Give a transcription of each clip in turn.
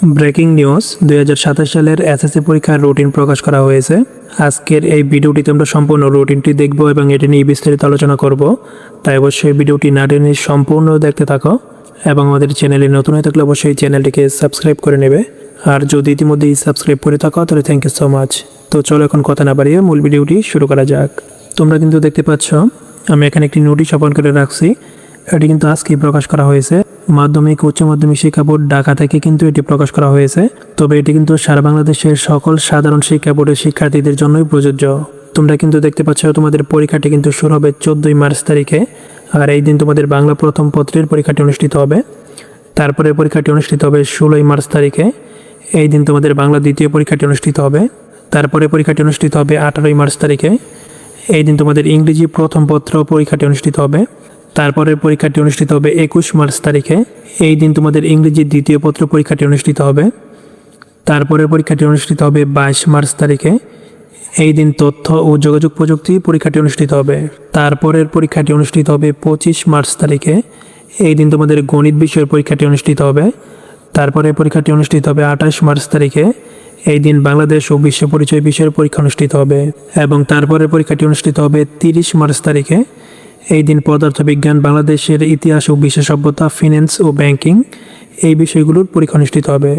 Breaking news 2027 সালের SSC পরীক্ষার routine প্রকাশ করা হয়েছে। আজকের এই ভিডিওটিতে আমরা সম্পূর্ণ রুটিনটি দেখব এবং এটি নিয়ে বিস্তারিত আলোচনা করব। তাই অবশ্যই ভিডিওটি না টেনে সম্পূর্ণ দেখতে থাকো এবং আমাদের চ্যানেলে নতুন হয়ে থাকলে অবশ্যই চ্যানেলটিকে সাবস্ক্রাইব করে নেবে। আর যদি ইতিমধ্যেই সাবস্ক্রাইব করে থাকো তাহলে থ্যাংক ইউ সো মাচ। তো চলো এখন কথা না বাড়িয়ে মূল ভিডিওটি শুরু করা যাক। তোমরা কিন্তু দেখতে পাচ্ছ আমি এখানে একটি নোটিশ ওপেন করে রাখছি। এটি কিন্তু আজকেই প্রকাশ করা হয়েছে। মাধ্যমিক উচ্চ মাধ্যমিক শিক্ষা বোর্ড ঢাকা থেকে কিন্তু এটি প্রকাশ করা হয়েছে। তবে এটি কিন্তু সারা বাংলাদেশের সকল সাধারণ শিক্ষা বোর্ডের শিক্ষার্থীদের জন্যই প্রযোজ্য। তোমরা কিন্তু দেখতে পাচ্ছ তোমাদের পরীক্ষাটি কিন্তু শুরু হবে 14 মার্চ তারিখে। আর এই দিন তোমাদের বাংলা প্রথম পত্রের পরীক্ষাটি অনুষ্ঠিত হবে। তারপরে পরীক্ষাটি অনুষ্ঠিত হবে 16 মার্চ তারিখে। এই দিন তোমাদের বাংলা দ্বিতীয় পরীক্ষাটি অনুষ্ঠিত হবে। তারপরে পরীক্ষাটি অনুষ্ঠিত হবে 18 মার্চ তারিখে। এই দিন তোমাদের ইংরেজি প্রথম পত্র পরীক্ষাটি অনুষ্ঠিত হবে। তারপরে পরীক্ষাটি অনুষ্ঠিত হবে 21 মার্চ তারিখে। এই দিন তোমাদের ইংরেজি দ্বিতীয় পত্র পরীক্ষাটি অনুষ্ঠিত হবে। তারপরে পরীক্ষাটি অনুষ্ঠিত হবে 22 মার্চ তারিখে। এই দিন তথ্য ও যোগাযোগ প্রযুক্তি পরীক্ষাটি অনুষ্ঠিত হবে। তারপরের পরীক্ষাটি অনুষ্ঠিত হবে 25 মার্চ তারিখে। এই দিন তোমাদের গণিত বিষয়ের পরীক্ষাটি অনুষ্ঠিত হবে। তারপরে পরীক্ষাটি অনুষ্ঠিত হবে 28 মার্চ তারিখে। এই দিন বাংলাদেশ ও বিশ্ব পরিচয় বিষয়ের পরীক্ষা অনুষ্ঠিত হবে এবং তারপরে পরীক্ষাটি অনুষ্ঠিত হবে 30 মার্চ তারিখে। এই দিন পদার্থবিজ্ঞান, বাংলাদেশের ইতিহাস ও বিশ্ব সভ্যতা, ফিন্যান্স ও ব্যাংকিং এই বিষয়গুলোর পরীক্ষা অনুষ্ঠিত হবে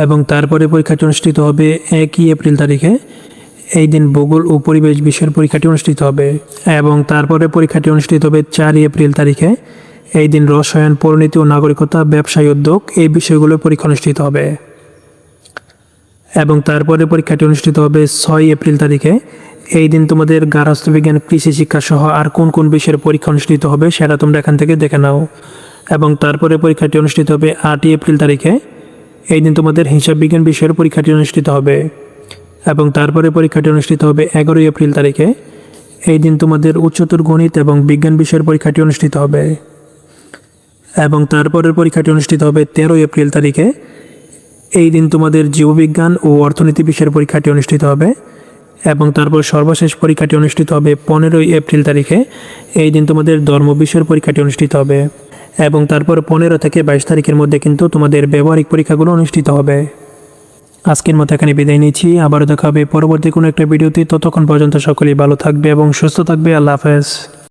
এবং তারপরে পরীক্ষাটি অনুষ্ঠিত হবে 1 এপ্রিল তারিখে। এই দিন ভূগোল ও পরিবেশ বিষয়ের পরীক্ষাটি অনুষ্ঠিত হবে এবং তারপরে পরীক্ষাটি অনুষ্ঠিত হবে 4 এপ্রিল তারিখে। এই দিন রসায়ন, পরিণতি ও নাগরিকতা, ব্যবসায় উদ্যোগ এই বিষয়গুলোর পরীক্ষা অনুষ্ঠিত হবে এবং তারপরে পরীক্ষাটি অনুষ্ঠিত হবে 6 এপ্রিল তারিখে। এই দিন তোমাদের গার্হস্থ্য বিজ্ঞান, কৃষি শিক্ষা সহ আর কোন কোন বিষয়ের পরীক্ষা অনুষ্ঠিত হবে সেটা তোমরা এখান থেকে দেখে নাও এবং তারপরে পরীক্ষাটি অনুষ্ঠিত হবে 8 এপ্রিল তারিখে। এই দিন তোমাদের হিসাব বিজ্ঞান বিষয়ের পরীক্ষাটি অনুষ্ঠিত হবে এবং তারপরে পরীক্ষাটি অনুষ্ঠিত হবে 11 এপ্রিল তারিখে। এই দিন তোমাদের উচ্চতর গণিত এবং বিজ্ঞান বিষয়ের পরীক্ষাটি অনুষ্ঠিত হবে এবং তারপরের পরীক্ষাটি অনুষ্ঠিত হবে 13 এপ্রিল তারিখে। এই দিন তোমাদের জীববিজ্ঞান ও অর্থনীতি বিষয়ের পরীক্ষাটি অনুষ্ঠিত হবে এবং তারপর সর্বশেষ পরীক্ষাটি অনুষ্ঠিত হবে 15 এপ্রিল তারিখে। এই দিন তোমাদের ধর্ম বিষয়ের পরীক্ষাটি অনুষ্ঠিত হবে এবং তারপর 15 থেকে 22 তারিখের মধ্যে কিন্তু তোমাদের ব্যবহারিক পরীক্ষাগুলো অনুষ্ঠিত হবে। আজকের মতো এখানে বিদায় নিচ্ছি। আবারও দেখা হবে পরবর্তী কোনো একটা ভিডিওতে। ততক্ষণ পর্যন্ত সকলেই ভালো থাকবে এবং সুস্থ থাকবে। আল্লাহ হাফেজ।